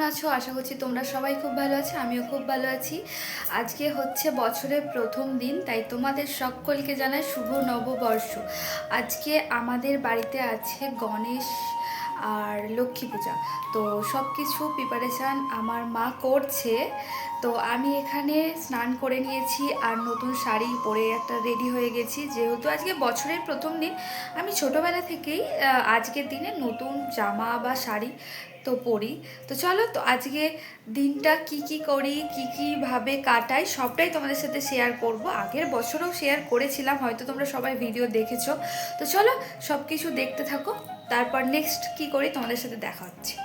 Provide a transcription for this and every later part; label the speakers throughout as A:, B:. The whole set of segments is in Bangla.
A: আছো? আশা করছি তোমরা সবাই খুব ভালো আছো, আমিও খুব ভালো আছি। আজকে হচ্ছে বছরের প্রথম দিন, তাই তোমাদের সকলকে জানাই শুভ নববর্ষ। আজকে আমাদের বাড়িতে আছে গণেশ আর লক্ষ্মী পূজা, তো সব কিছু প্রিপারেশান আমার মা করছে। তো আমি এখানে স্নান করে নিয়েছি আর নতুন শাড়ি পরে একটা রেডি হয়ে গেছি, যেহেতু আজকে বছরের প্রথম দিন। আমি ছোটোবেলা থেকেই আজকের দিনে নতুন জামা বা শাড়ি তো পরি। তো চলো, তো আজকে দিনটা কি করি, কীভাবে কাটাই, সবটাই তোমাদের সাথে শেয়ার করব। আগের বছরও শেয়ার করেছিলাম, হয়তো তোমরা সবাই ভিডিও দেখেছো। তো চলো সব কিছু দেখতে থাকো, তারপর নেক্সট কি করি তোমাদের সাথে দেখা হচ্ছে।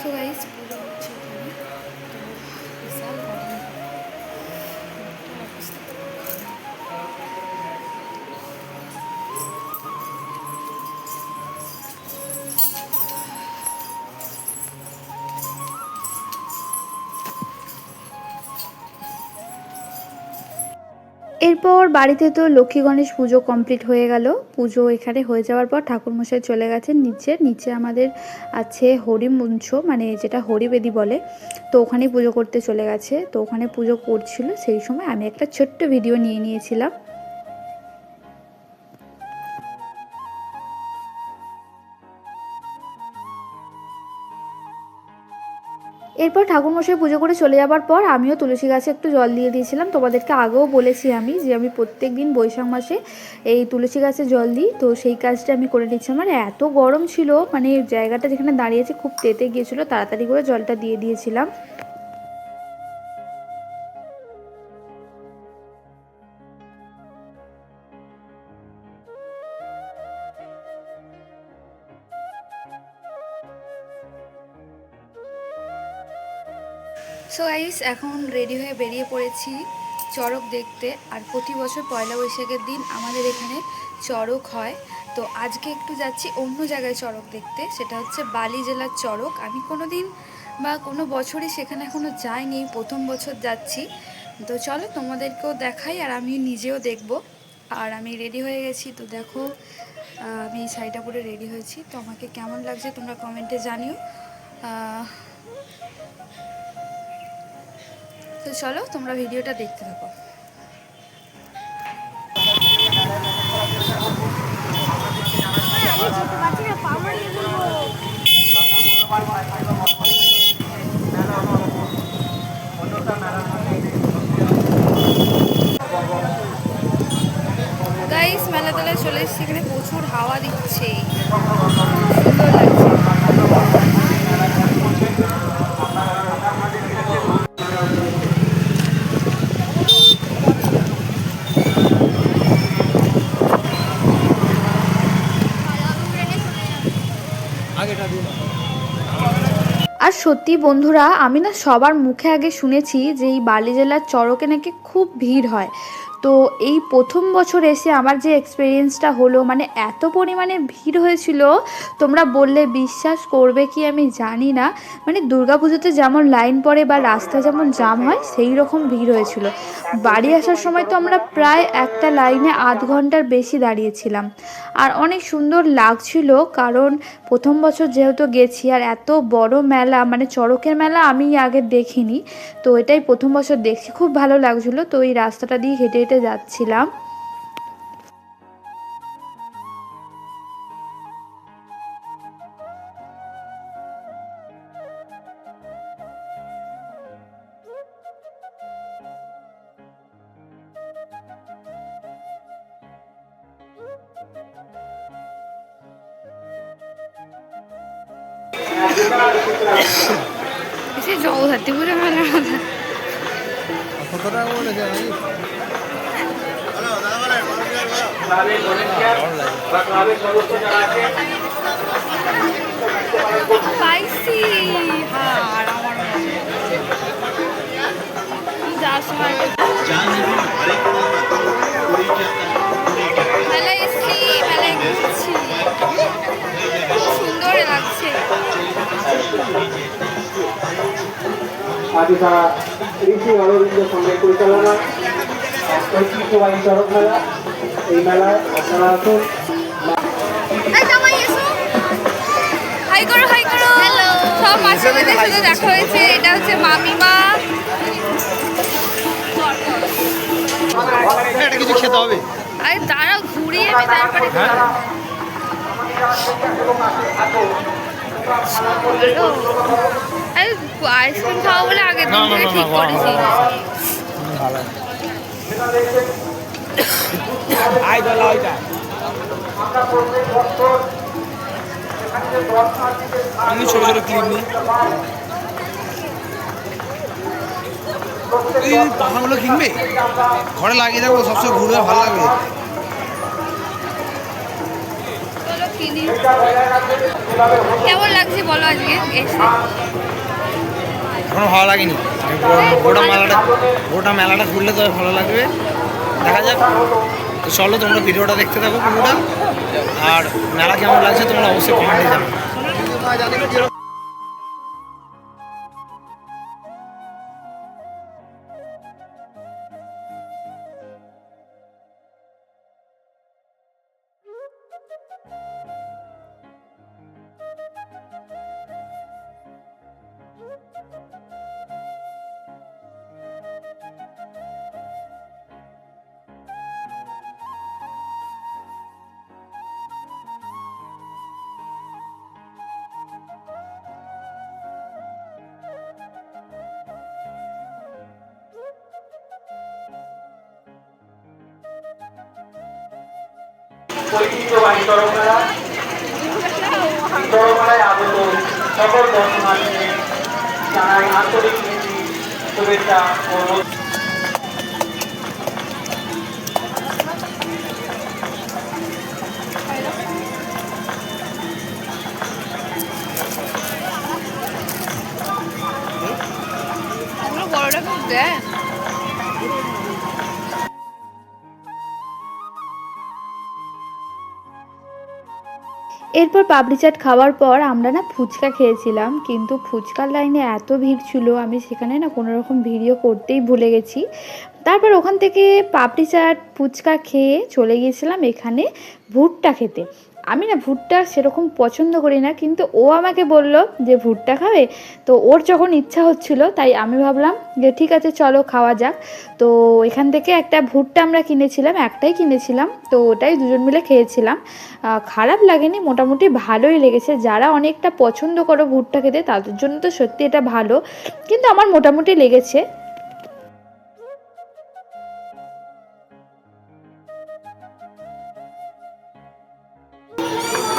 A: So guys, পুজো হচ্ছে ওখানে, তো বিশাল গরম অবস্থা। এরপর বাড়িতে তো লক্ষ্মী গণেশ পুজো কমপ্লিট হয়ে গেল। পুজো এখানে হয়ে যাওয়ার পর ঠাকুরমশাই চলে গেছেন নিচে। নিচে আমাদের আছে হরিমঞ্চ, মানে যেটা হরিবেদি বলে, তো ওখানেই পুজো করতে চলে গেছে। তো ওখানে পুজো করছিল, সেই সময় আমি একটা ছোট্ট ভিডিও নিয়ে নিয়েছিলাম। এরপর ঠাকুরমশাই পুজো করে চলে যাবার পর আমিও তুলসী গাছে একটু জল দিয়ে দিয়েছিলাম। তোমাদেরকে আগেও বলেছি আমি যে আমি প্রত্যেক দিন বৈশাখ মাসে এই তুলসী গাছে জল দিই, তো সেই কাজটা আমি করে নিচ্ছিলাম। আর এত গরম ছিল, মানে জায়গাটা যেখানে দাঁড়িয়েছে খুব তেতে গিয়েছিলো, তাড়াতাড়ি করে জলটা দিয়ে দিয়েছিলাম। সো গাইস, এখন রেডি হয়ে বেরিয়ে পড়েছি চড়ক দেখতে। আর প্রতি বছর পয়লা বৈশাখের দিন আমাদের এখানে চড়ক হয়। তো আজকে একটু যাচ্ছি অন্য জায়গায় চড়ক দেখতে, সেটা হচ্ছে বালি জেলার চড়ক। আমি কোনো দিন বা কোনো বছরই সেখানে এখনও যাইনি, প্রথম বছর যাচ্ছি। তো চলো তোমাদেরকেও দেখাই, আর আমি নিজেও দেখব। আর আমি রেডি হয়ে গেছি, তো দেখো আমি এই শাড়িটা পরে রেডি হয়েছি। তো আমাকে কেমন লাগছে তোমরা কমেন্টে জানিও। তো চলো তোমরা ভিডিওটা দেখতে থাকো। গাইস, মেলাতলায় চলে এসেছি, এখানে প্রচুর হাওয়া দিচ্ছে, সুন্দর লাগছে। আর সত্যি বন্ধুরা, আমি না সবার মুখে আগে শুনেছি যে এই বালি জেলার চড়কে নাকি খুব ভিড় হয়। তো এই প্রথম বছর এসে আমার যে এক্সপিরিয়েন্সটা হলো, মানে এত পরিমাণে ভিড় হয়েছিল, তোমরা বললে বিশ্বাস করবে কি আমি জানি না। মানে দুর্গাপুজোতে যেমন লাইন পড়ে বা রাস্তা যেমন জাম হয়, সেই রকম ভিড় হয়েছিল। বাড়ি আসার সময় তো আমরা প্রায় একটা লাইনে আধ ঘন্টার বেশি দাঁড়িয়েছিলাম। আর অনেক সুন্দর লাগছিল, কারণ প্রথম বছর যেহেতু গেছি, আর এত বড় মেলা, মানে চড়কের মেলা আমি আগে দেখিনি, তো এটাই প্রথম বছর দেখছি। খুব ভালো লাগছিলো। তো এই রাস্তাটা দিয়ে হেঁটে হেঁটে যাচ্ছিলাম। জগদ্ধাত্রী পুরো মেলা কত টাকা বলেছে? স্পাইসি আর আমার যাওয়ার সময় মেলায় এসছি, মেলায় ঘুরছি, সুন্দর লাগছে।
B: আদিতা ঋষি অরবিন্দ সঙ্গের পরিচালনা ঐতিহ্যবাহী চড়ক মেলা। এই মেলায় আপনারা আসুন।
A: হাই করো, হাই করো। হ্যালো, সব মাসিদের সাথে দেখা হয়েছে। এটা হচ্ছে মামিমা।
C: এটা কিছু খেতে হবে।
A: আরে দাঁড়াও, ঘুরিয়ে আমি তারপরে খাবো। আরে আইসক্রিম খাওয়া বলে আগে দিন থেকে ঠিক করেছি।
C: আমি ছোট ছোট ক্লিপ নিই। এই পাখাগুলো কিনবে, ঘরে লাগিয়ে দেবো, সবসময় ঘুরবে, ভালো লাগবে।
A: চলো কিনি। কেমন লাগছে বলো আজকে এসে?
C: এখনো ভালো লাগেনি। গোটা মেলাটা ঘুরলে তো ভালো লাগবে, দেখা যাক। তো চলো, তোমরা ভিডিওটা দেখতে থাকো পুরোটা, আর মেলা কেমন লাগছে তোমরা অবশ্যই কমেন্টে জানাবে।
B: ঐতিহ্যবাহী চড়ক মেলা। চড়ক মেলায় আগত সকল দর্শনার্থীদের জানাই আন্তরিক শুভেচ্ছা ও
A: বড়টা খুব দেয়। এরপর পাপড়ি চাট খাওয়ার পর আমরা না ফুচকা খেয়েছিলাম, কিন্তু ফুচকার লাইনে এত ভিড় ছিল আমি সেখানে না কোনো রকম ভিডিও করতেই ভুলে গেছি। তারপর ওখান থেকে পাপড়ি চাট ফুচকা খেয়ে চলে গিয়েছিলাম এখানে ভুট্টা খেতে। আমি না ভুট্টা সেরকম পছন্দ করি না, কিন্তু ও আমাকে বলল যে ভুট্টা খাবে, তো ওর যখন ইচ্ছা হচ্ছিল তাই আমি ভাবলাম যে ঠিক আছে চলো খাওয়া যাক। তো এখান থেকে একটা ভুট্টা আমরা কিনেছিলাম, একটাই কিনেছিলাম, তো ওটাই দুজন মিলে খেয়েছিলাম। খারাপ লাগেনি, মোটামুটি ভালোই লেগেছে। যারা অনেকটা পছন্দ করো ভুট্টা খেতে তাদের জন্য তো সত্যি এটা ভালো, কিন্তু আমার মোটামুটি লেগেছে।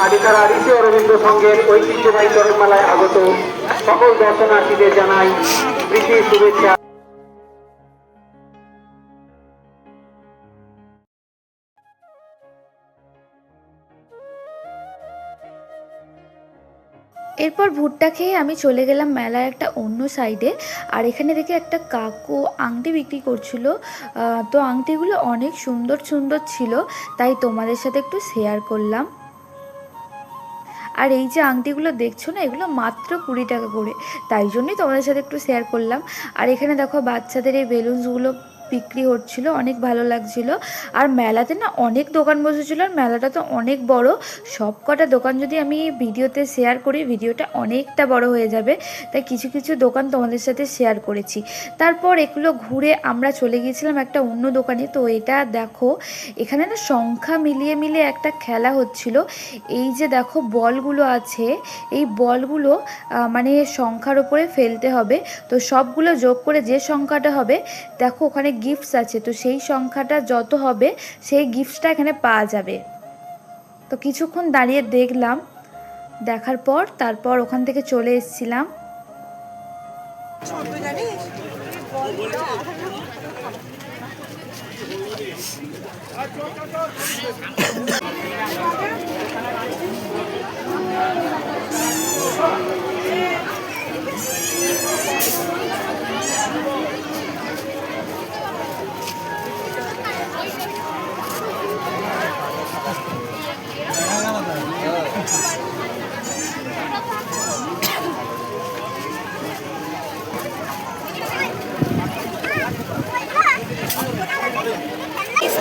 B: আদিতা ঋষি অরবিন্দ সঙ্গের ঐতিহ্যবাহী চড়ক মেলায় আগত সকল দর্শনার্থীদের জানাই প্রীতির শুভেচ্ছা।
A: এরপর ভুট্টা খেয়ে আমি চলে গেলাম মেলার একটা অন্য সাইডে। আর এখানে দেখে একটা কাকু আংটি বিক্রি করছিল। তো আংটিগুলো অনেক সুন্দর সুন্দর ছিল, তাই তোমাদের সাথে একটু শেয়ার করলাম। আর এই যে আংটিগুলো দেখছো না, এগুলো মাত্র 20 টাকা করে, তাই জন্যই তোমাদের সাথে একটু শেয়ার করলাম। আর এখানে দেখো বাচ্চাদের এই বেলুনসগুলো বিক্রি হচ্ছিল, অনেক ভালো লাগছিল। আর মেলাতে না অনেক দোকান বসেছিল, আর মেলাটা তো অনেক বড়, সব কটা দোকান যদি আমি ভিডিওতে শেয়ার করি ভিডিওটা অনেকটা বড় হয়ে যাবে, তাই কিছু কিছু দোকান তোমাদের সাথে শেয়ার করেছি। তারপর এগুলো ঘুরে আমরা চলে গিয়েছিলাম একটা অন্য দোকানে। তো এটা দেখো, এখানে না সংখ্যা মিলিয়ে মিলিয়ে একটা খেলা হচ্ছিল। এই যে দেখো বলগুলো আছে, এই বলগুলো মানে সংখ্যার ওপরে ফেলতে হবে। তো সবগুলো যোগ করে যে সংখ্যাটা হবে, দেখো ওখানে গিফটস আছে, তো সেই সংখ্যাটা যত হবে সেই গিফটসটা এখানে পাওয়া যাবে। তো কিছুক্ষণ দাঁড়িয়ে দেখলাম, দেখার পর তারপর ওখান থেকে চলে এসেছিলাম।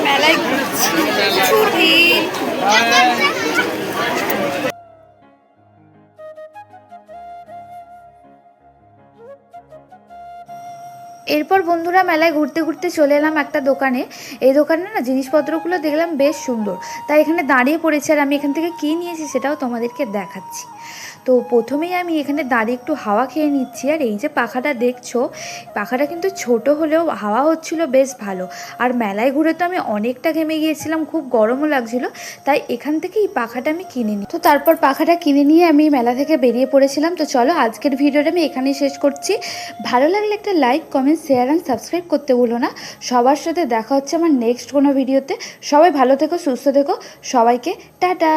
A: মেলায় ঘুরছি প্রচুর ভিড়। এরপর বন্ধুরা মেলায় ঘুরতে ঘুরতে চলে এলাম একটা দোকানে। এই দোকানে না জিনিসপত্রগুলো দেখলাম বেশ সুন্দর, তাই এখানে দাঁড়িয়ে পড়েছি। আর আমি এখান থেকে কী নিয়েছি সেটাও তোমাদেরকে দেখাচ্ছি। তো প্রথমেই আমি এখানে দাঁড়িয়ে একটু হাওয়া খেয়ে নিচ্ছি। আর এই যে পাখাটা দেখছো, পাখাটা কিন্তু ছোট হলেও হাওয়া হচ্ছিল বেশ ভালো। আর মেলায় ঘুরে তো আমি অনেকটা ঘেমে গিয়েছিলাম, খুব গরমও লাগছিল, তাই এখান থেকে এই পাখাটা আমি কিনে নিই। তো তারপর পাখাটা কিনে নিয়ে আমি মেলা থেকে বেরিয়ে পড়েছিলাম। তো চলো আজকের ভিডিওটা আমি এখানেই শেষ করছি। ভালো লাগলে একটা like, comment, share and subscribe করতে ভুলো না। সবার সাথে দেখা হচ্ছে আমার নেক্সট কোনো ভিডিওতে। সবাই ভালো থেকো, সুস্থ থেকো, সবাইকে টাটা।